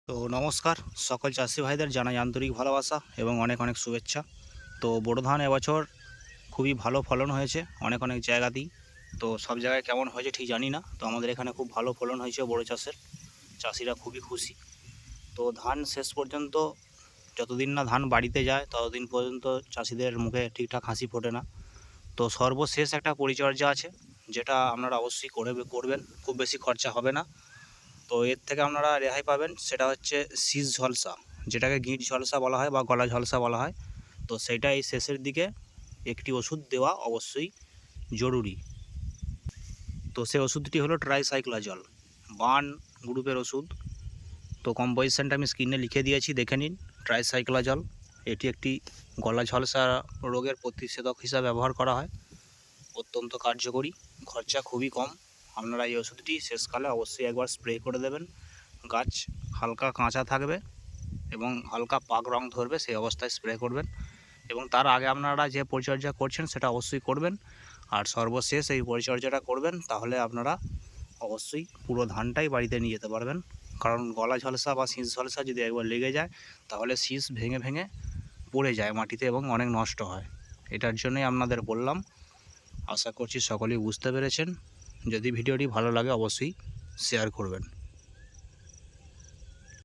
তো নমস্কার, সকল চাষি ভাইদের জানাই আন্তরিক ভালোবাসা এবং অনেক অনেক শুভেচ্ছা। তো বোরো ধান এবছর খুবই ভালো ফলন হয়েছে অনেক অনেক জায়গাতেই। তো সব জায়গায় কেমন হয়েছে ঠিক জানি না, তো আমাদের এখানে খুব ভালো ফলন হয়েছে বোরো চাষের। চাষিরা খুবই খুশি। তো ধান শেষ পর্যন্ত যতদিন না ধান বাড়িতে যায় ততদিন পর্যন্ত চাষিদের মুখে ঠিকঠাক হাসি ফোটে না। তো সর্বশেষ একটা পরিচর্যা আছে, যেটা আপনারা অবশ্যই করবেন। খুব বেশি খরচা হবে না। তো এর থেকে আপনারা রেহাই পাবেন, সেটা হচ্ছে শীষ ঝলসা, যেটাকে গিঁট ঝলসা বলা হয় বা গলা ঝলসা বলা হয়। তো সেটা এই শেষের দিকে একটি ওষুধ দেওয়া অবশ্যই জরুরি। তো সেই ওষুধটি হলো ট্রাইসাইক্লোজল, বান গ্রুপের ওষুধ। তো কম্পোজিশনটা আমি স্ক্রিনে লিখে দিয়েছি, দেখে নিন। ট্রাইসাইক্লোজল এটি একটি গলা ঝলসা রোগের প্রতিষেধক হিসাবে ব্যবহার করা হয়। অত্যন্ত কার্যকরী, খরচা খুবই কম। আপনারা এই ওষুধটি শেষকালে অবশ্যই একবার স্প্রে করে দেবেন। গাছ হালকা কাঁচা থাকবে এবং হালকা পাক রং ধরবে, সেই অবস্থায় স্প্রে করবেন। এবং তার আগে আপনারা যে পরিচর্যা করছেন সেটা অবশ্যই করবেন। আর সর্বশেষ এই পরিচর্যাটা করবেন, তাহলে আপনারা অবশ্যই পুরো ধানটাই বাড়িতে নিয়ে যেতে পারবেন। কারণ গলা ঝলসা বা শীষ ঝলসা যদি একবার লেগে যায়, তাহলে শীষ ভেঙে ভেঙে পড়ে যায় মাটিতে এবং অনেক নষ্ট হয়। এটার জন্যই আপনাদের বললাম। আশা করছি সকলেই বুঝতে পেরেছেন। যদি ভিডিওটি ভালো লাগে অবশ্যই শেয়ার করবেন।